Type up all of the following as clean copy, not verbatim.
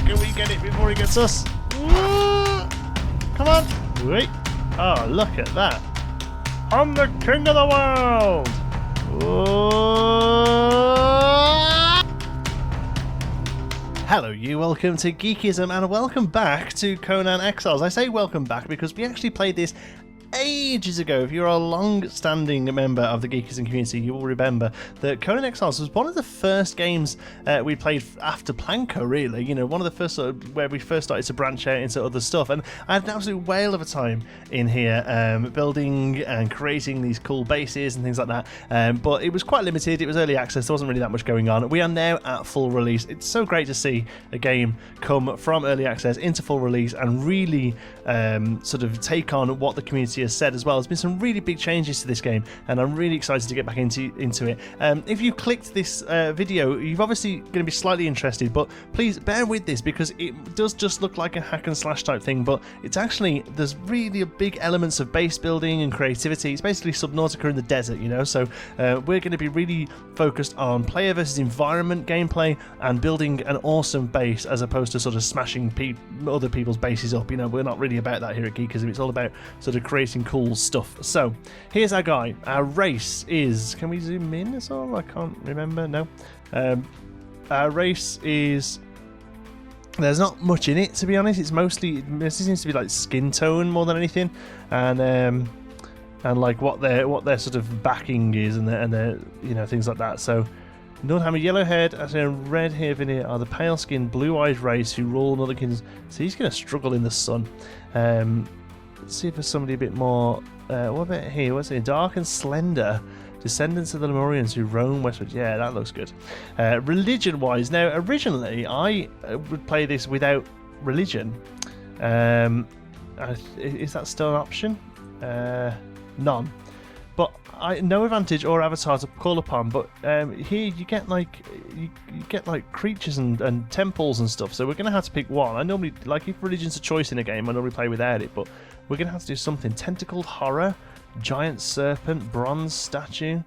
Can we get it before he gets us? Come on. Wait. Oh, look at that. I'm the king of the world. Hello you, welcome to Geekism and welcome back to Conan Exiles. I say welcome back because we actually played this ages ago. If you're a long-standing member of the Geekism community, you will remember that Conan Exiles was one of the first games we played after Planko, really. You know, one of the first where we first started to branch out into other stuff. And I had an absolute whale of a time in here, building and creating these cool bases and things like that. But it was quite limited. It was early access. There wasn't really that much going on. We are now at full release. It's so great to see a game come from early access into full release and really sort of take on what the community has said as well. There's been some really big changes to this game and I'm really excited to get back into it. If you clicked this video, you're obviously going to be slightly interested, but please bear with this because it does just look like a hack and slash type thing, but it's actually, there's really big elements of base building and creativity. It's basically Subnautica in the desert, you know, so we're going to be really focused on player versus environment gameplay and building an awesome base as opposed to sort of smashing other people's bases up. You know, we're not really about that here at Geekism. It's all about sort of creating cool stuff. So here's our guy. Our race is, can we zoom in at all? I can't remember. No. Our race is, there's not much in it, to be honest. It's mostly, it seems to be like skin tone more than anything, and like what their sort of backing is and their you know, things like that. So Nordhammer, yellow haired, as in red hair veneer are the pale skinned, blue eyed race who rule another kingdom. So he's going to struggle in the sun. Let's see if there's somebody a bit more. What about here? What's it? Dark and slender. Descendants of the Lemurians who roam westward. Yeah, that looks good. Religion-wise, now originally I would play this without religion. Is that still an option? None. But no advantage or avatar to call upon. But here you get like creatures and temples and stuff. So we're gonna have to pick one. I normally, like, if religion's a choice in a game, I normally play without it. But we're gonna have to do something. Tentacled horror. Giant serpent, bronze statue,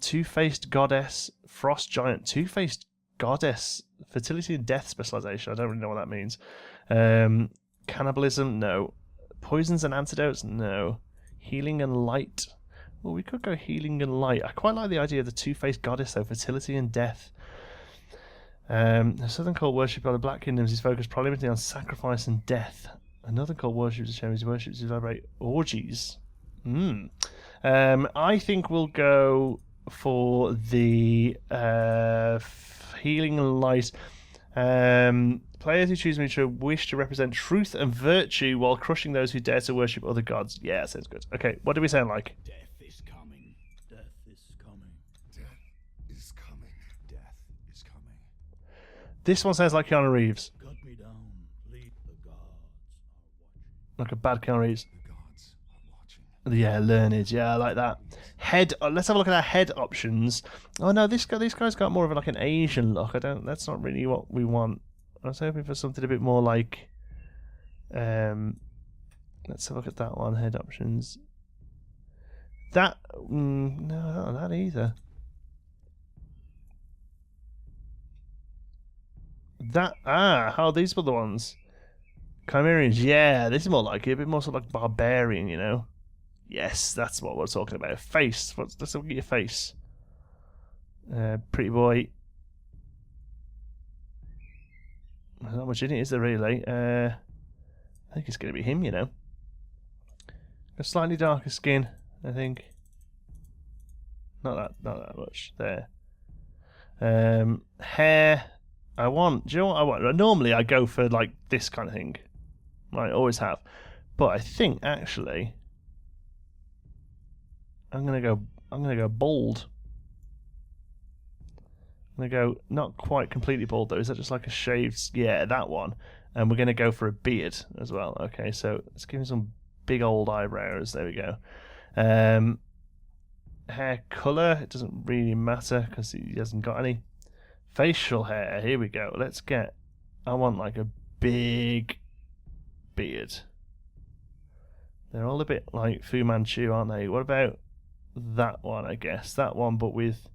two-faced goddess, frost giant, two-faced goddess, fertility and death specialization. I don't really know what that means. Cannibalism, no. Poisons and antidotes, no. Healing and light. Well, we could go healing and light. I quite like the idea of the two-faced goddess, though. Fertility and death. The southern cult worship by the Black Kingdoms is focused primarily on sacrifice and death. Another cult worships His worships elaborate orgies. I think we'll go for the healing and light. Players who choose me wish to represent truth and virtue while crushing those who dare to worship other gods. Yeah, sounds good. Okay, what do we sound like? Death is coming. Death is coming. Death is coming. Death is coming. This one sounds like Keanu Reeves. Cut me down. Lead the gods are watching. Like a bad Keanu Reeves. The gods are watching. Yeah, learned. Yeah, I like that. Head. Let's have a look at our head options. Oh no, this guy's got more of like an Asian look. That's not really what we want. I was hoping for something a bit more like. Let's have a look at that one. Head options. That no, not that either. These were the ones. Chimerians, yeah, this is more like it, a bit more sort of like barbarian, you know. Yes, that's what we're talking about. Face. Let's look at your face. Pretty boy. There's not much in it, is there really? I think it's going to be him, you know. A slightly darker skin, I think. Not that much there. Hair. Do you know what I want? Normally I go for like this kind of thing. I always have. But I think actually I'm gonna go bald. I'm gonna go not quite completely bald though. Is that just like a shaved? Yeah, that one. And we're gonna go for a beard as well. Okay, so let's give him some big old eyebrows. There we go. Hair colour, it doesn't really matter because he hasn't got any. Facial hair, here we go. I want like a big beard. They're all a bit like Fu Manchu, aren't they? What about that one, I guess? That one, but with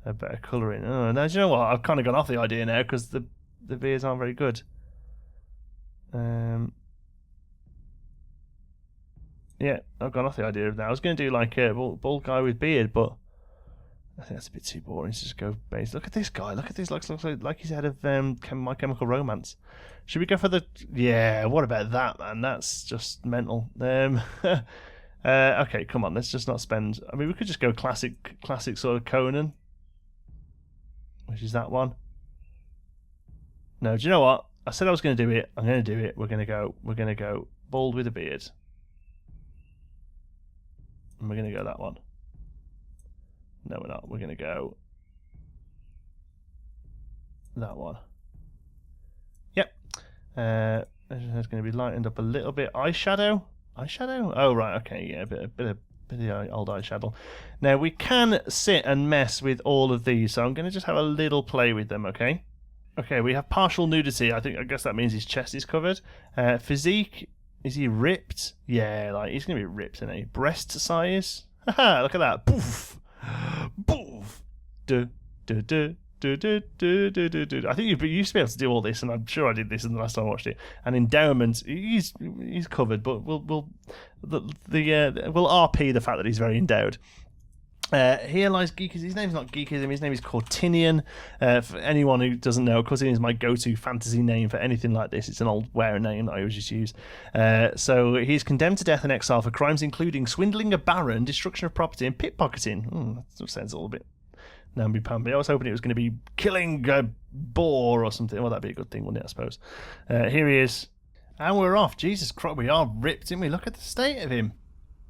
a better colouring. Oh, now, do you know what? I've kind of gone off the idea now because the the beards aren't very good. Yeah, I've gone off the idea of that. I was going to do like a bald guy with beard, but I think that's a bit too boring to just go base. Look at this guy. Look at this. Looks like he's head of My Chemical Romance. Should we go for the... Yeah, what about that, man? That's just mental. Okay, come on. Let's just not spend... I mean, we could just go classic sort of Conan. Which is that one. No, do you know what? I said I was going to do it. I'm going to do it. We're going to go bald with a beard. And we're going to go that one. No, we're not. We're going to go that one. Yep. It's going to be lightened up a little bit. Eyeshadow? Oh, right. Okay. Yeah, a bit of old eyeshadow. Now, we can sit and mess with all of these, so I'm going to just have a little play with them, okay? Okay, we have partial nudity. I guess that means his chest is covered. Physique, is he ripped? Yeah, like he's going to be ripped, isn't he? Breast size? Haha, look at that. Poof! Poof! Do, do, do. I think you used to be able to do all this, and I'm sure I did this in the last time I watched it. And endowment, he's covered, but we'll RP the fact that he's very endowed. Here lies Geekism. His name's not Geekism, his name is Cortinian. For anyone who doesn't know, Cortinian is my go-to fantasy name for anything like this. It's an old wear name that I always just use. So he's condemned to death and exile for crimes including swindling a baron, destruction of property, and pickpocketing. That sounds a little bit namby-pamby. I was hoping it was going to be killing a boar or something. Well, that'd be a good thing, wouldn't it, I suppose. Here he is. And we're off. Jesus Christ, we are ripped, didn't we? Look at the state of him.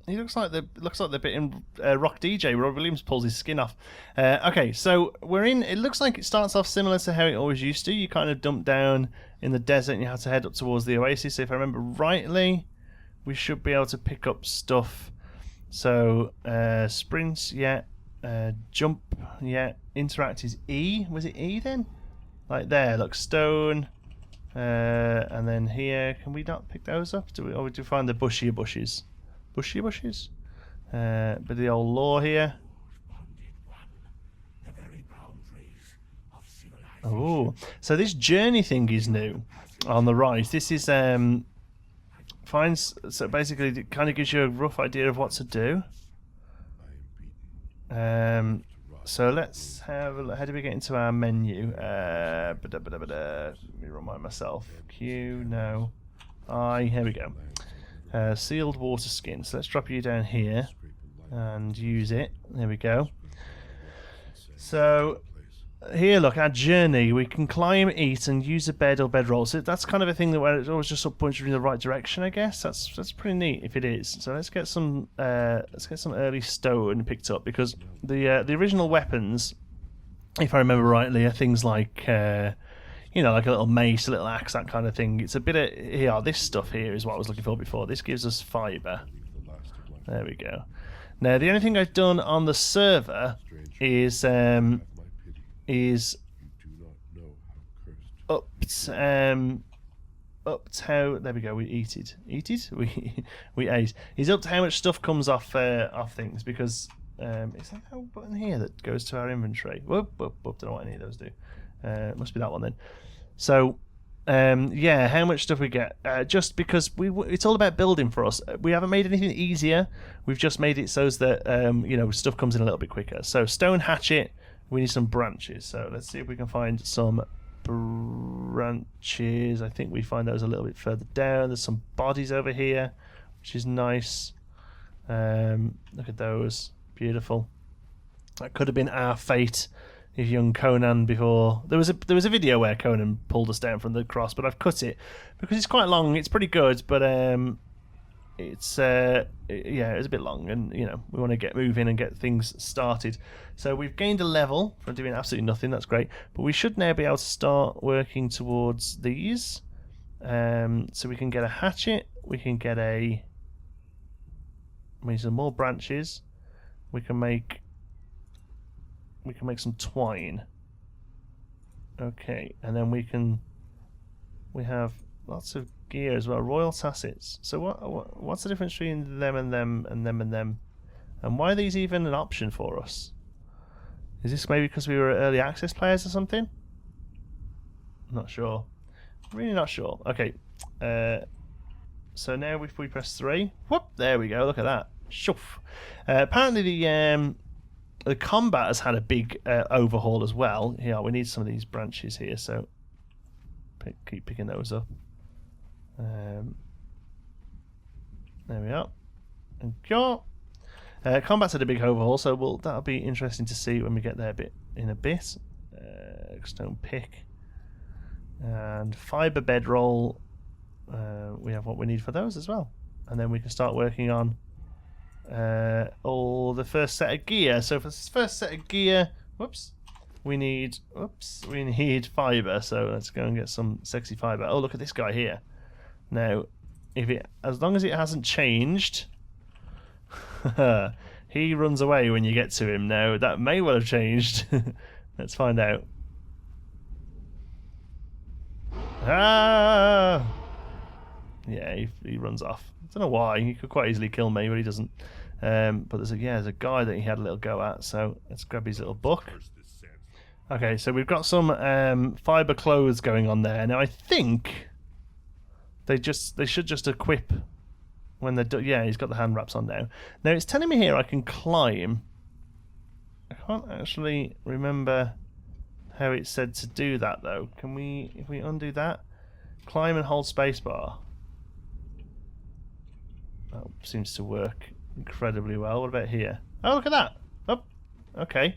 He looks like the bit in Rock DJ where Rob Williams pulls his skin off. Okay, so we're in. It looks like it starts off similar to how it always used to. You kind of dump down in the desert and you have to head up towards the oasis. If I remember rightly, we should be able to pick up stuff. So sprints, yeah. Jump, yeah. Interact is E. Was it E then? Like there, look, stone. And then here, can we not pick those up? Do we find the bushier bushes? Bushy bushes. But the old lore here. Oh, so this journey thing is new on the right. This is so basically it kind of gives you a rough idea of what to do. So let's have a look. How do we get into our menu? Let me remind myself. Q, no. I, here we go. Sealed water skin. So let's drop you down here and use it. There we go. So here, look, our journey. We can climb, eat, and use a bed or bedroll. So that's kind of a thing that where it's always just sort of points you in the right direction, I guess. That's pretty neat if it is. So let's get some early stone picked up because the original weapons, if I remember rightly, are things like like a little mace, a little axe, that kind of thing. It's a bit of here. This stuff here is what I was looking for before. This gives us fibre. There we go. Now the only thing I've done on the server is upped how there we go. We ate it. We ate. He's upped how much stuff comes off things because is that that button here that goes to our inventory? Whoop. Don't know what any of those do. It must be that one then. So, yeah, how much stuff we get? Just because it's all about building for us. We haven't made anything easier. We've just made it so that stuff comes in a little bit quicker. So, stone hatchet. We need some branches. So let's see if we can find some branches. I think we find those a little bit further down. There's some bodies over here, which is nice. Look at those. Beautiful. That could have been our fate. If young Conan before there was a video where Conan pulled us down from the cross, but I've cut it because it's quite long. It's pretty good, but it's a bit long, and we want to get moving and get things started. So we've gained a level from doing absolutely nothing. That's great, but we should now be able to start working towards these. So we can get a hatchet. We can get we need some more branches. We can make some twine. Okay, and then we have lots of gear as well. Royal tassets. So what's the difference between them and them and them and them? And why are these even an option for us? Is this maybe because we were early access players or something? Not sure. Really not sure. Okay. So now if we press 3, whoop, there we go. Look at that. Shoof. Apparently the combat has had a big overhaul as well. Here, we need some of these branches here, so keep picking those up. There we are. And go. Combat's had a big overhaul, so that'll be interesting to see when we get there in a bit. Stone pick and fibre bedroll. We have what we need for those as well, and then we can start working on all the first set of gear. So for this first set of gear, we need fibre. So let's go and get some sexy fibre. Oh, look at this guy here. Now, as long as it hasn't changed, he runs away when you get to him. Now that may well have changed. Let's find out. Ah! Yeah, he runs off. I don't know why. He could quite easily kill me, but he doesn't. But there's a guy that he had a little go at. So let's grab his little book. Okay, so we've got some fibre clothes going on there. Now I think they should just equip when they're done. Yeah, he's got the hand wraps on now. Now it's telling me here I can climb. I can't actually remember how it said to do that though. Can we, if we undo that, climb and hold spacebar? That seems to work incredibly well. What about here? Oh, look at that. Oh, okay.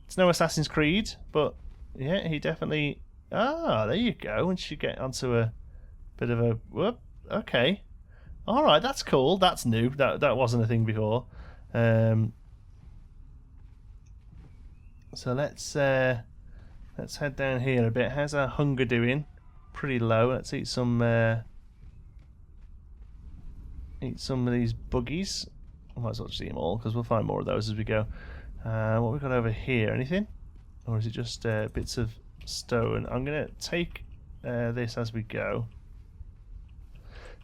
It's no Assassin's Creed, but yeah, he definitely... Ah, there you go. Once you get onto a bit of a... Whoop, okay. Alright, that's cool. That's new. That wasn't a thing before. So let's head down here a bit. How's our hunger doing? Pretty low. Let's eat some of these buggies. I might as well just eat them all because we'll find more of those as we go. What we got over here? Anything? Or is it just bits of stone? I'm going to take this as we go.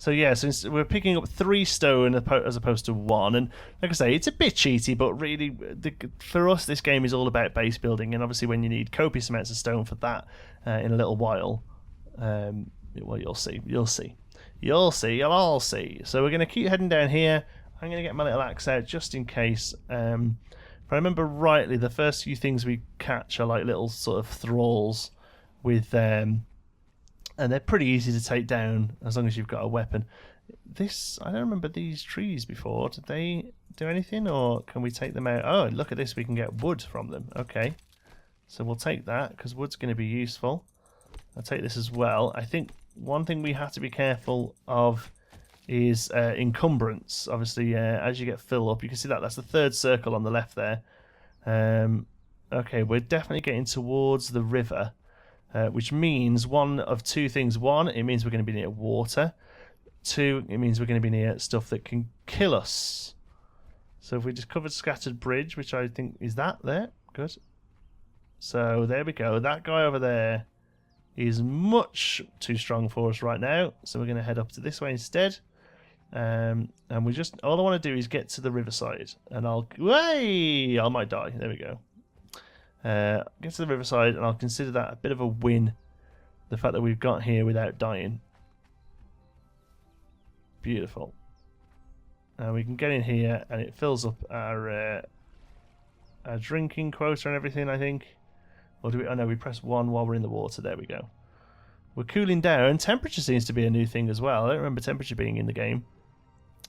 So yeah, since we're picking up 3 stone as opposed to 1, and like I say, it's a bit cheaty, but really, for us, this game is all about base building, and obviously when you need copious amounts of stone for that in a little while, well, you'll see. You'll all see. So we're going to keep heading down here. I'm going to get my little axe out just in case. If I remember rightly, the first few things we catch are like little sort of thralls with... and they're pretty easy to take down as long as you've got a weapon. I don't remember these trees before. Did they do anything, or can we take them out? Oh, look at this. We can get wood from them. Okay. So we'll take that, because wood's going to be useful. I'll take this as well. I think one thing we have to be careful of is encumbrance. Obviously, as you get filled up, you can see that's the 3rd circle on the left there. Okay, we're definitely getting towards the river. Which means one of 2 things. 1, it means we're going to be near water. 2, it means we're going to be near stuff that can kill us. So if we just covered scattered bridge, which I think is that there. Good. So there we go. That guy over there is much too strong for us right now. So we're going to head up to this way instead. And we just... All I want to do is get to the riverside. And I might die. There we go. Get to the riverside, and I'll consider that a bit of a win, the fact that we've got here without dying. Beautiful. We can get in here, and it fills up our drinking quota and everything, I think. Or do we? Oh no, we press 1 while we're in the water. There we go. We're cooling down. Temperature seems to be a new thing as well. I don't remember temperature being in the game.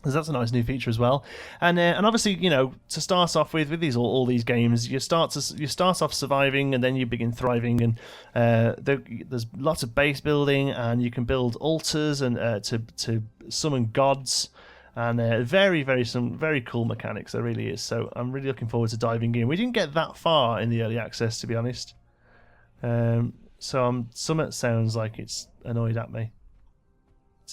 So that's a nice new feature as well, and obviously, you know, to start off with all these games, you start off surviving, and then you begin thriving, and there's lots of base building, and you can build altars and to summon gods, and some very cool mechanics. There really is. So I'm really looking forward to diving in. We didn't get that far in the early access, to be honest. So Summit sounds like it's annoyed at me.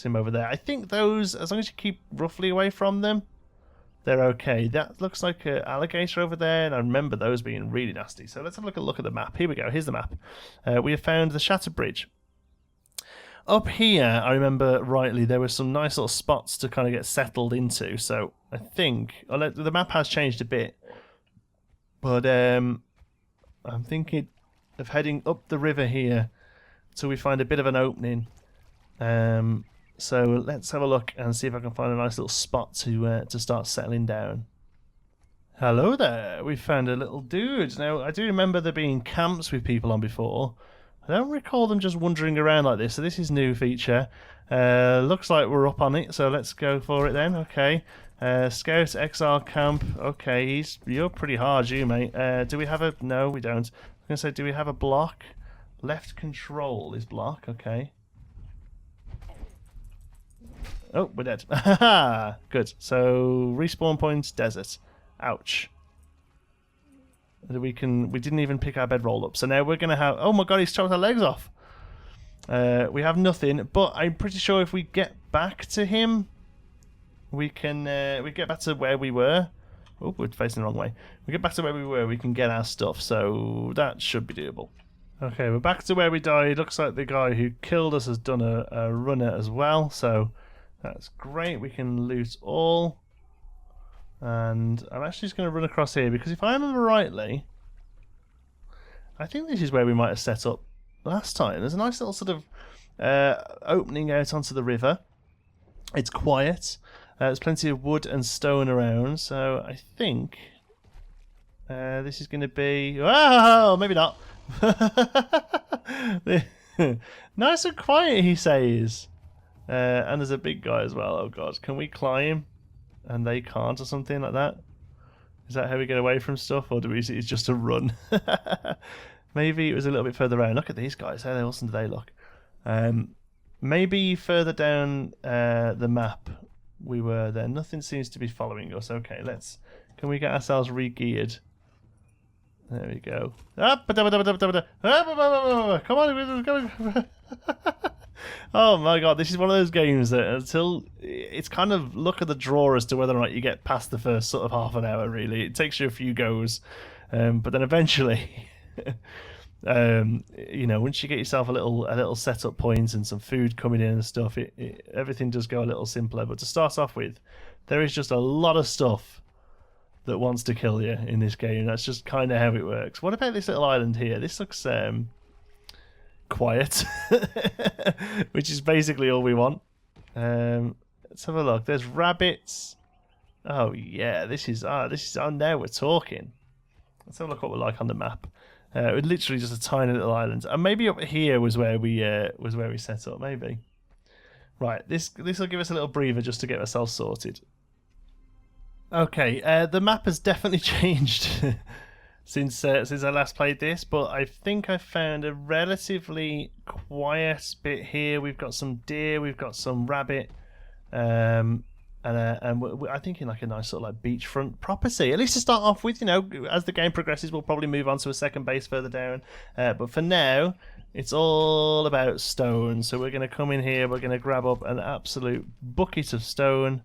Him over there. I think those, as long as you keep roughly away from them, they're okay. That looks like an alligator over there, and I remember those being really nasty. So let's have a look at the map. Here we go. Here's the map. We have found the Shattered Bridge. Up here, I remember rightly, there were some nice little spots to kind of get settled into. So I think the map has changed a bit, but I'm thinking of heading up the river here till we find a bit of an opening. So let's have a look and see if I can find a nice little spot to start settling down. Hello there, we found a little dude. Now, I do remember there being camps with people on before. I don't recall them just wandering around like this, so this is a new feature. Looks like we're up on it, so let's go for it then. Okay. Scout Exile Camp. Okay, you're pretty hard, you, mate. Do we have a... No, we don't. I was going to say, do we have a block? Left control is block, okay. Oh, we're dead. Good. So, respawn point, desert. Ouch. We didn't even pick our bedroll up. So now we're going to have... Oh my god, he's chopped our legs off. We have nothing, but I'm pretty sure if we get back to him, we can... we get back to where we were. Oh, we're facing the wrong way. We get back to where we were, we can get our stuff. So that should be doable. Okay, we're back to where we died. Looks like the guy who killed us has done a runner as well. So that's great. We can loot all. And I'm actually just going to run across here because if I remember rightly, I think this is where we might have set up last time. There's a nice little sort of opening out onto the river. It's quiet. There's plenty of wood and stone around, so I think this is going to be... Oh, maybe not. Nice and quiet, he says. And there's a big guy as well. Oh god, can we climb? And they can't, or something like that? Is that how we get away from stuff, or do we? It's just a run? Maybe it was a little bit further around. Look at these guys. How awesome do they look? Maybe further down the map we were there. Nothing seems to be following us. Okay, let's... Can we get ourselves re-geared? There we go. Come on! Oh my god, this is one of those games that until it's kind of luck of the draw as to whether or not you get past the first sort of half an hour, really. It takes you a few goes, but then eventually, you know, once you get yourself a little setup point and some food coming in and stuff, everything does go a little simpler. But to start off with, there is just a lot of stuff that wants to kill you in this game. That's just kind of how it works. What about this little island here? This looks quiet, which is basically all we want. Let's have a look. There's rabbits. Oh yeah, this is oh, now we're talking. Let's have a look what we're like on the map. We're literally just a tiny little island, and maybe up here was where we set up. Maybe. Right. This will give us a little breather just to get ourselves sorted. Okay. The map has definitely changed. Since I last played this, but I think I found a relatively quiet bit here. We've got some deer, we've got some rabbit, and I think in like a nice sort of like beachfront property. At least to start off with, you know, as the game progresses, we'll probably move on to a second base further down. But for now, it's all about stone. So we're going to come in here, we're going to grab up an absolute bucket of stone.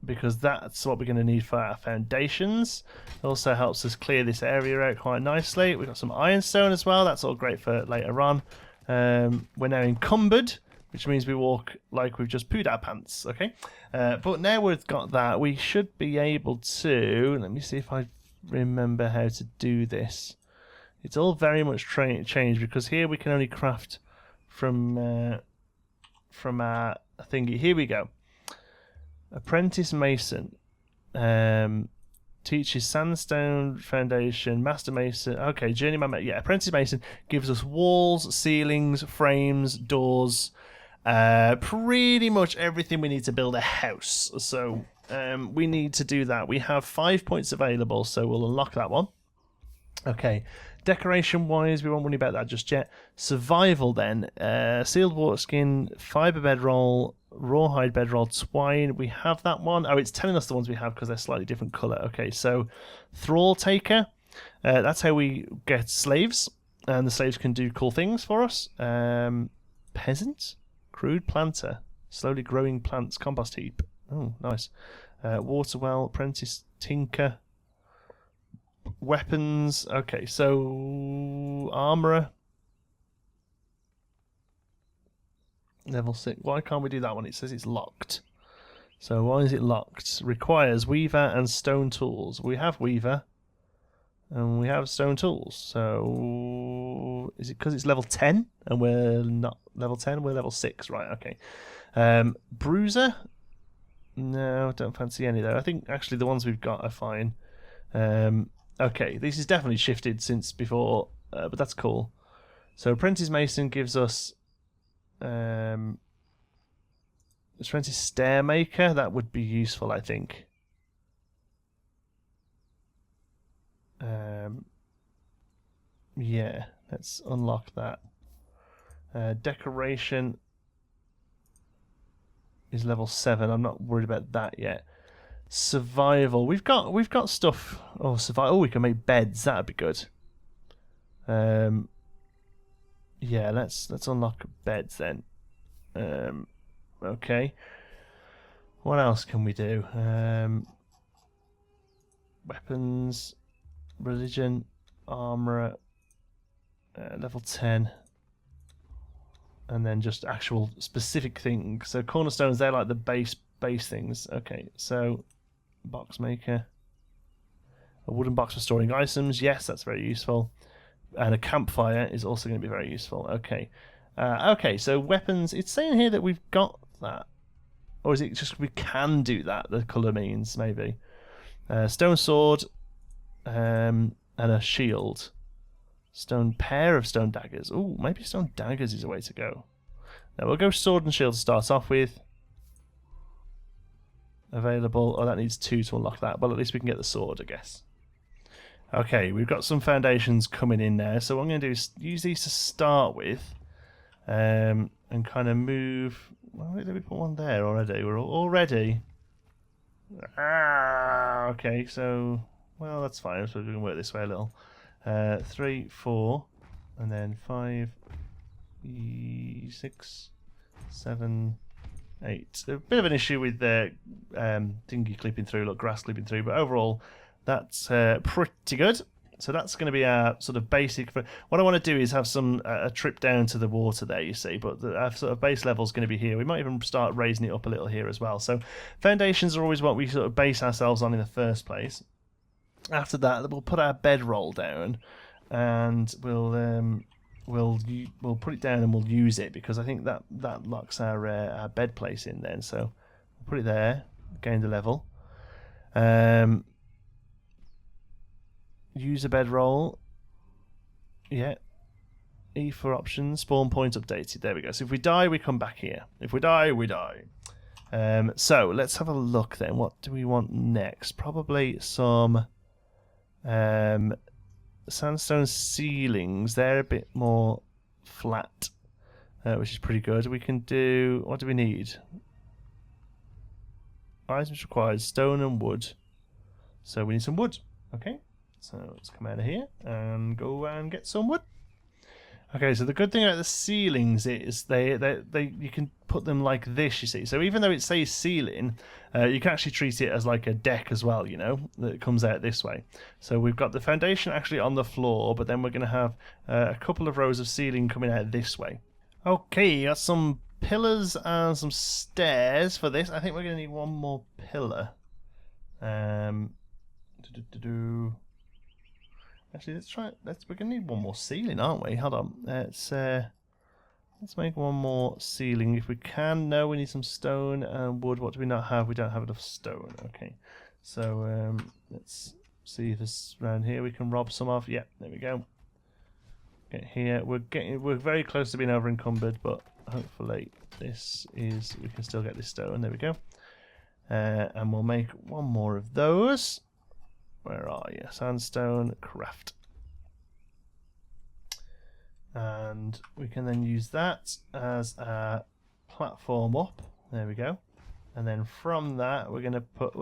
Because that's what we're going to need for our foundations. It also helps us clear this area out quite nicely. We've got some ironstone as well. That's all great for later on. We're now encumbered, which means we walk like we've just pooed our pants. Okay, but now we've got that, we should be able to... Let me see if I remember how to do this. It's all very much changed because here we can only craft from our thingy. Here we go. Apprentice Mason teaches sandstone foundation, master mason. Okay, journeyman. Yeah, Apprentice Mason gives us walls, ceilings, frames, doors, pretty much everything we need to build a house. So we need to do that. We have 5 points available, so we'll unlock that one. Okay, decoration wise, we won't worry about that just yet. Survival then, sealed water skin, fibre bedroll, rawhide bedroll, twine. We have that one. Oh, it's telling us the ones we have because they're slightly different colour. Okay, so Thrall Taker, that's how we get slaves, and the slaves can do cool things for us. Peasant, crude planter, slowly growing plants, compost heap. Oh, nice. Water well, apprentice tinker. Weapons. Okay, so armourer. Level 6. Why can't we do that one? It says it's locked. So why is it locked? Requires weaver and stone tools. We have weaver and we have stone tools. So Is it because it's level 10 and we're not level 10? We're level 6, right? Okay. Bruiser? No, don't fancy any though. I think actually the ones we've got are fine. Okay, this is definitely shifted since before, but that's cool. So Apprentice Mason gives us Apprentice Stairmaker. That would be useful, I think. Yeah, let's unlock that. Decoration is level 7. I'm not worried about that yet. Survival. We've got stuff. Oh, survival. Oh, we can make beds. That'd be good. Yeah, let's unlock beds then. Okay. What else can we do? Weapons, religion, armor, level 10. And then just actual specific things. So cornerstones, they're like the base things. Okay, so box maker. A wooden box for storing items. Yes, that's very useful. And a campfire is also going to be very useful. Okay. Okay, so weapons. It's saying here that we've got that. Or is it just we can do that, the colour means, maybe. Stone sword and a shield. Pair of stone daggers. Ooh, maybe stone daggers is a way to go. Now we'll go sword and shield to start off with. Available. Oh, that needs 2 to unlock that. Well, at least we can get the sword, I guess. Okay, we've got some foundations coming in there. So what I'm going to do is use these to start with. And kind of move. Well, did we put one there already? We're already. Okay, so. Well, that's fine. So we can work this way a little. 3, 4, and then 5, 6, 7, 8. A bit of an issue with the dinghy clipping through, look, grass clipping through, but overall that's pretty good. So that's going to be our sort of basic. What I want to do is have a trip down to the water there, you see, but our sort of base level is going to be here. We might even start raising it up a little here as well. So foundations are always what we sort of base ourselves on in the first place. After that, we'll put our bedroll down, and we'll put it down and we'll use it because I think that locks our bed place in then. So we'll put it there, gain the level. Use a bedroll. Yeah. E for options. Spawn point updated. There we go. So if we die, we come back here. If we die, we die. So let's have a look then. What do we want next? Probably some. Sandstone ceilings, they're a bit more flat, which is pretty good. We can do. What do we need? Items required stone and wood. So we need some wood. Okay, so let's come out of here and go and get some wood. Okay, so the good thing about the ceilings is they you can put them like this, you see. So even though it says ceiling, you can actually treat it as like a deck as well, you know, that comes out this way. So we've got the foundation actually on the floor, but then we're going to have a couple of rows of ceiling coming out this way. Okay, got some pillars and some stairs for this. I think we're going to need one more pillar. Actually, let's try. We're gonna need one more ceiling, aren't we? Hold on. Let's make one more ceiling if we can. No, we need some stone and wood. What do we not have? We don't have enough stone. Okay, so let's see if this around here we can rob some of. Yeah, there we go. Get here. We're very close to being over encumbered, but hopefully we can still get this stone. There we go. And we'll make one more of those. Where are you? Sandstone craft. And we can then use that as a platform up. There we go. And then from that we're gonna put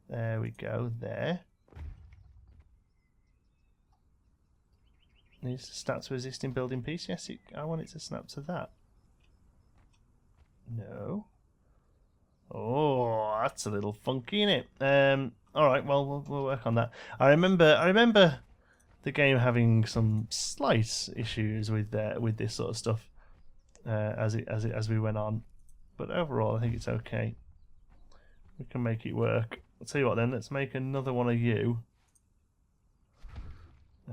there we go, there. Needs to snap to existing building piece. Yes, I want it to snap to that. No. Oh, that's a little funky, isn't it? All right, well, we'll work on that. I remember the game having some slight issues with this sort of stuff as we went on, but overall, I think it's okay. We can make it work. I'll tell you what, then. Let's make another one of you.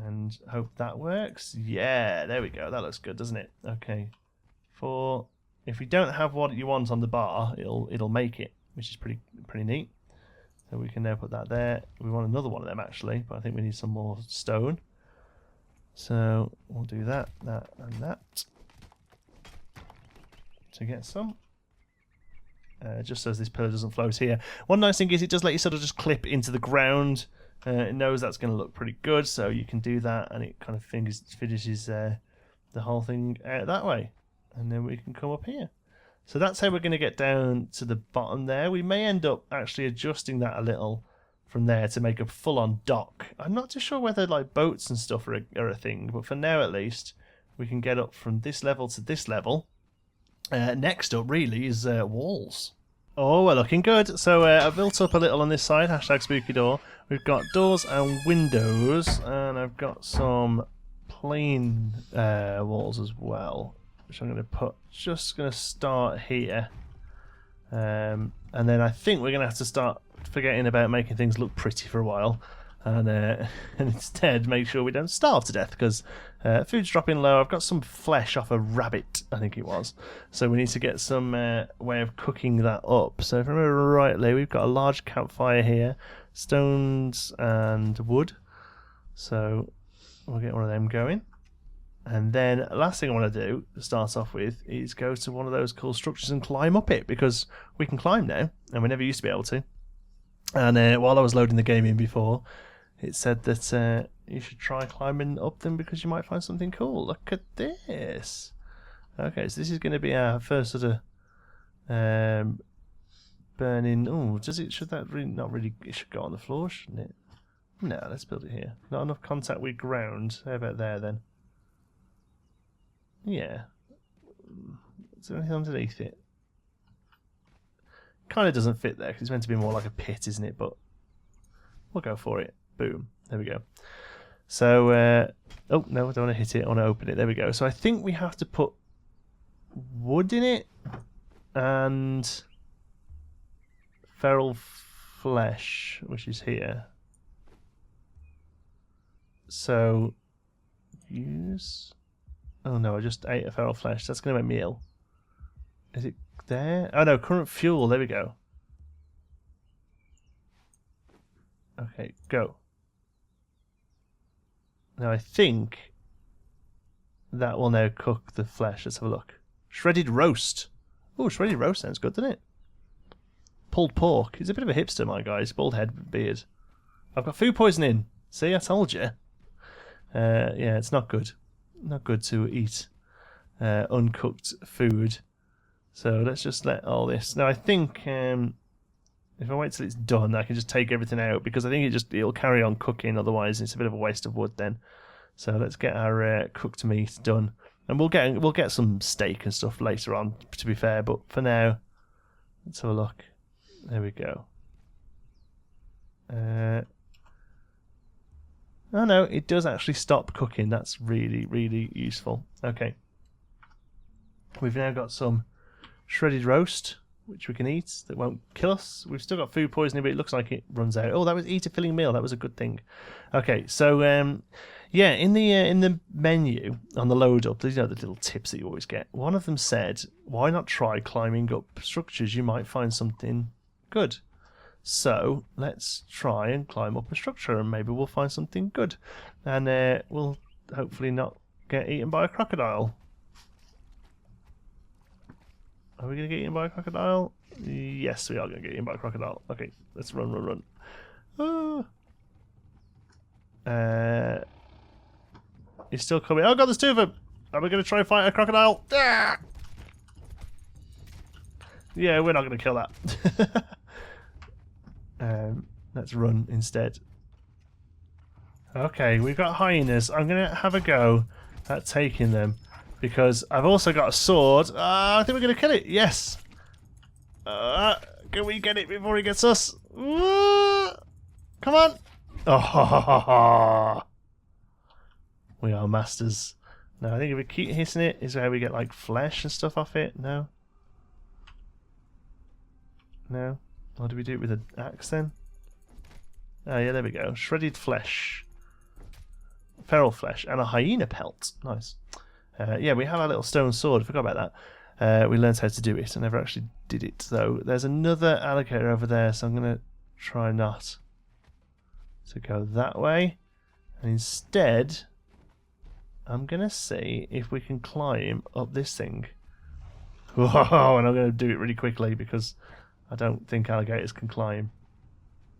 And hope that works. Yeah, there we go. That looks good, doesn't it? Okay. If you don't have what you want on the bar, it'll make it, which is pretty neat. So we can now put that there. We want another one of them actually, but I think we need some more stone. So we'll do that, and that to get some. Just so this pillar doesn't float here. One nice thing is it does let you sort of just clip into the ground. It knows that's going to look pretty good, so you can do that, and it kind of finishes the whole thing out that way. And then we can come up here. So that's how we're going to get down to the bottom there. We may end up actually adjusting that a little from there to make a full-on dock. I'm not too sure whether like boats and stuff are a thing, but for now at least, we can get up from this level to this level. Next up really is walls. Oh, we're looking good. So I've built up a little on this side, hashtag spooky door. We've got doors and windows, and I've got some plain walls as well, which I'm going to put, just going to start here. And then I think we're going to have to start forgetting about making things look pretty for a while. And instead make sure we don't starve to death, because food's dropping low. I've got some flesh off a rabbit, I think it was. So we need to get some way of cooking that up. So if I remember rightly, we've got a large campfire here, stones and wood. So we'll get one of them going. And then last thing I want to do to start off with is go to one of those cool structures and climb up it, because we can climb now, and we never used to be able to. And while I was loading the game in before, it said that you should try climbing up them because you might find something cool. Look at this. Okay, so this is going to be our first sort of burning. Oh, should that really not really? It should go on the floor, shouldn't it? No, let's build it here. Not enough contact with ground. How about there then? Yeah. Is there anything underneath it? Kind of doesn't fit there because it's meant to be more like a pit, isn't it? But we'll go for it. Boom. There we go. So, oh no, I don't want to hit it. I want to open it. There we go. So I think we have to put wood in it and feral flesh, which is here. So use. Oh no, I just ate a feral flesh. That's going to make me ill. Is it there? Oh no, current fuel. There we go. Okay, go. Now I think that will now cook the flesh. Let's have a look. Shredded roast. Oh, shredded roast sounds good, doesn't it? Pulled pork. He's a bit of a hipster, my guy. Bald head, beard. I've got food poisoning. See, I told you. Yeah, it's not good. Not good to eat uncooked food. So let's just let all this. Now I think if I wait till it's done, I can just take everything out, because I think it'll carry on cooking. Otherwise, it's a bit of a waste of wood then. So let's get our cooked meat done, and we'll get some steak and stuff later on, to be fair. But for now, let's have a look. There we go. Oh no, it does actually stop cooking. That's really, really useful. Okay. We've now got some shredded roast, which we can eat, that won't kill us. We've still got food poisoning, but it looks like it runs out. Oh, that was eat a filling meal. That was a good thing. Okay, so yeah, in the menu on the load up, there's the little tips that you always get. One of them said, "Why not try climbing up structures? You might find something good." So let's try and climb up a structure, and maybe we'll find something good, and we'll hopefully not get eaten by a crocodile. Are we going to get eaten by a crocodile? Yes, we are going to get eaten by a crocodile. Okay, let's run. He's still coming. Oh god, there's two of them! Are we going to try and fight a crocodile? Ah! Yeah, we're not going to kill that. Let's run instead. Okay, we've got hyenas. I'm going to have a go at taking them, because I've also got a sword. I think we're going to kill it. Yes. Can we get it before he gets us? Come on. Oh, we are masters. No, I think if we keep hitting it is where we get like flesh and stuff off it. No. No. Or do we do it with an axe then? Oh yeah, there we go. Shredded flesh. feral flesh, and a hyena pelt. Nice. Yeah, we have our little stone sword. I forgot about that. We learned how to do it. I never actually did it, though. There's another alligator over there, so I'm going to try not to go that way. And instead, I'm going to see if we can climb up this thing. Whoa, and I'm going to do it really quickly because I don't think alligators can climb.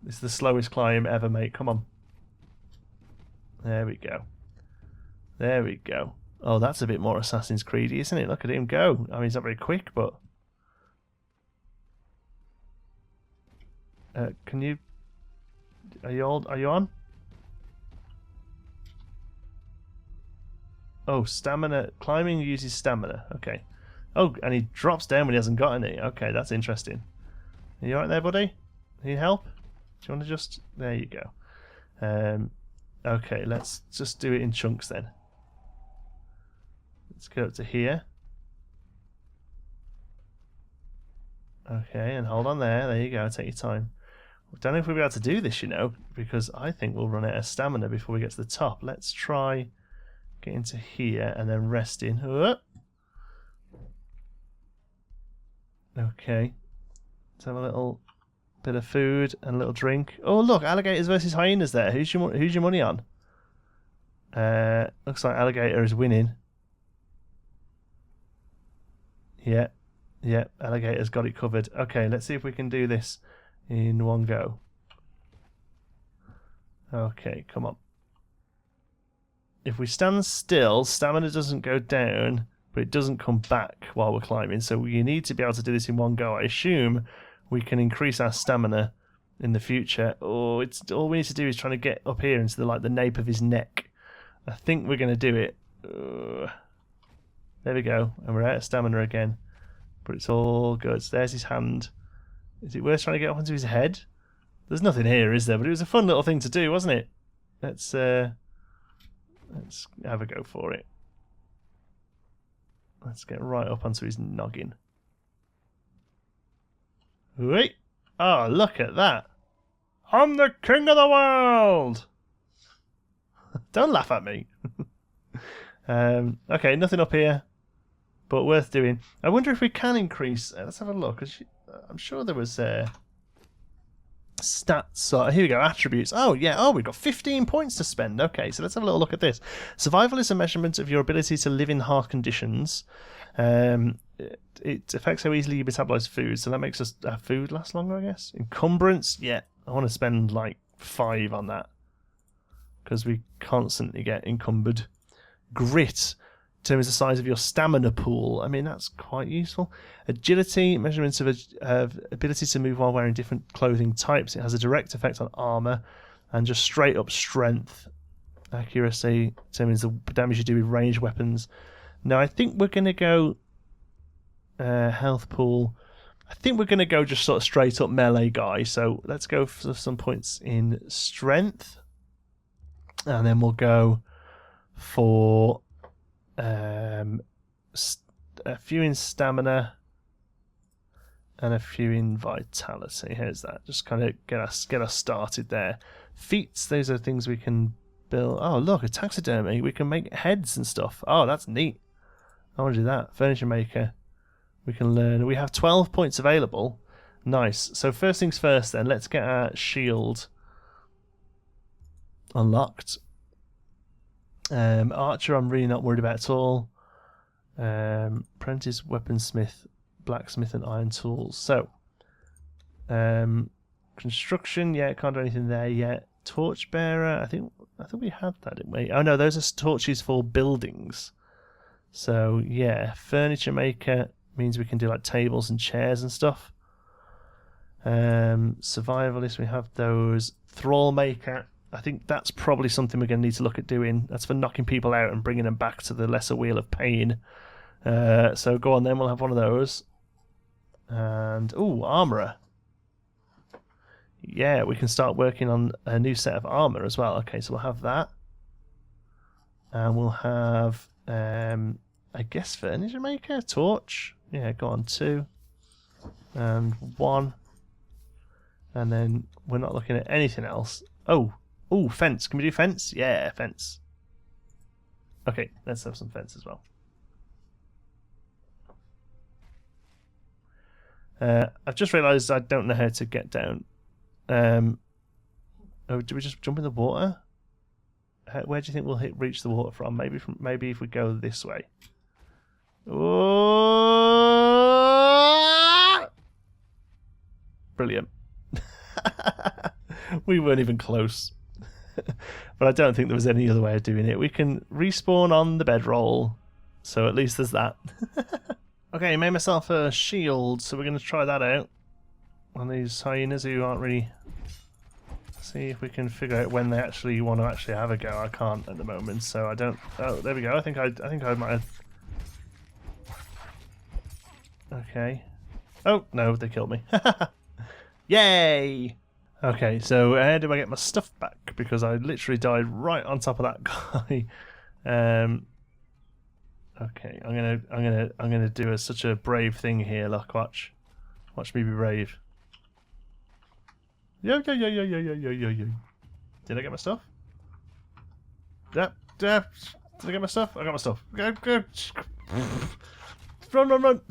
This is the slowest climb ever, mate. Come on. There we go. There we go. Oh, that's a bit more Assassin's Creed, isn't it? Look at him go. I mean, he's not very quick, but... can you... Are you on? Oh, stamina. Climbing uses stamina. Okay. Oh, and he drops down when he hasn't got any. Okay, that's interesting. Are you alright there, buddy? Need help? Do you want to just... There you go. Okay, let's just do it in chunks then. Let's go up to here. Okay, and hold on there. There you go. Take your time. I don't know if we'll be able to do this, you know, because I think we'll run out of stamina before we get to the top. Let's try get into here and then rest in. Okay. Let's have a little bit of food and a little drink. Oh, look, alligators versus hyenas there. Who's your money on? Looks like alligator is winning. Yeah, alligator's got it covered. Okay, let's see if we can do this in one go. Okay, come on. If we stand still, stamina doesn't go down, but it doesn't come back while we're climbing. So you need to be able to do this in one go. I assume we can increase our stamina in the future. Oh, it's all we need to do is trying to get up here into the nape of his neck. I think we're going to do it. There we go, and we're out of stamina again. But it's all good. So there's his hand. Is it worth trying to get up onto his head? There's nothing here, is there? But it was a fun little thing to do, wasn't it? Let's have a go for it. Let's get right up onto his noggin. Wait! Oh, look at that! I'm the king of the world! Don't laugh at me. Okay, nothing up here, but worth doing. I wonder if we can increase... let's have a look. I'm sure there was stats. Here we go, attributes. Oh, yeah. Oh, we've got 15 points to spend. Okay, so let's have a little look at this. Survival is a measurement of your ability to live in hard conditions. It affects how easily you metabolize food, so that makes us our food last longer, I guess. Encumbrance, yeah. I want to spend like 5 on that because we constantly get encumbered. Grit determines the size of your stamina pool. I mean, that's quite useful. Agility, measurements of ability to move while wearing different clothing types. It has a direct effect on armor, and just straight up strength. Accuracy determines the damage you do with ranged weapons. Now, I think we're going to go health pool. I think we're going to go just sort of straight up melee guy. So let's go for some points in strength, and then we'll go for a few in stamina and a few in vitality. Here's that. Just kind of get us started there. Feats, those are things we can build. Oh, look, a taxidermy. We can make heads and stuff. Oh, that's neat. I want to do that. Furniture maker. We can learn. We have 12 points available. Nice. So first things first then. Let's get our shield unlocked. Archer, I'm really not worried about at all. Apprentice, weaponsmith, blacksmith, and iron tools. So, construction, yeah, can't do anything there yet. Torchbearer, I think we had that, didn't we? Oh no, those are torches for buildings. So yeah, furniture maker means we can do like tables and chairs and stuff. Survivalist, we have those. Thrall maker. I think that's probably something we're going to need to look at doing. That's for knocking people out and bringing them back to the lesser wheel of pain. So go on then, we'll have one of those. And, ooh, armourer. Yeah, we can start working on a new set of armour as well. Okay, so we'll have that. And we'll have, I guess, furniture maker, torch. Yeah, go on, 2. And 1. And then we're not looking at anything else. Oh, fence. Can we do fence? Yeah, fence. Okay, let's have some fence as well. I've just realised I don't know how to get down. Oh, do we just jump in the water? Where do you think we'll reach the water from? Maybe if we go this way. Oh! Brilliant. We weren't even close. But I don't think there was any other way of doing it. We can respawn on the bedroll, so at least there's that. Okay, made myself a shield, so we're going to try that out on these hyenas who aren't really... See if we can figure out when they actually want to actually have a go. I can't at the moment, so I don't... Oh, there we go. I think I might have... Okay. Oh, no, they killed me. Yay! Okay, so how do I get my stuff back? Because I literally died right on top of that guy. Okay, I'm gonna do such a brave thing here. Look, watch me be brave. Yo. Did I get my stuff? Yep. Did I get my stuff? I got my stuff. Go. Run.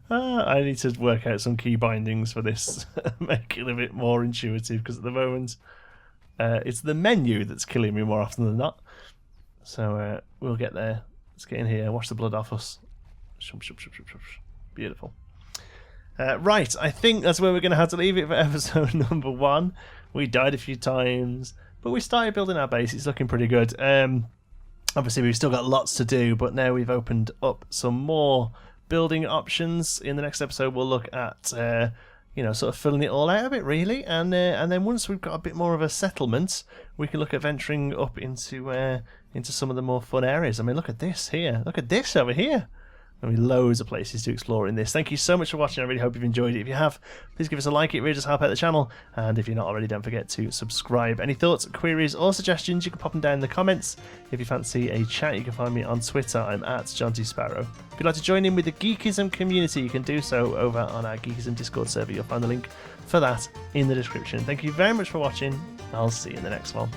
I need to work out some key bindings for this. Make it a bit more intuitive, because at the moment it's the menu that's killing me more often than not. So we'll get there. Let's get in here. Wash the blood off us. Beautiful. Right, I think that's where we're going to have to leave it for episode number 1. We died a few times, but we started building our base. It's looking pretty good. Obviously, we've still got lots to do, but now we've opened up some more building options. In the next episode, we'll look at, sort of filling it all out a bit, really. And then once we've got a bit more of a settlement, we can look at venturing up into some of the more fun areas. I mean, look at this here. Look at this over here. I mean, loads of places to explore in this. Thank you so much for watching. I really hope you've enjoyed it. If you have, please give us a like. It really does help out the channel. And if you're not already, don't forget to subscribe. Any thoughts, queries, or suggestions, you can pop them down in the comments. If you fancy a chat, you can find me on Twitter. I'm at John T. Sparrow. If you'd like to join in with the Geekism community, you can do so over on our Geekism Discord server. You'll find the link for that in the description. Thank you very much for watching. I'll see you in the next one.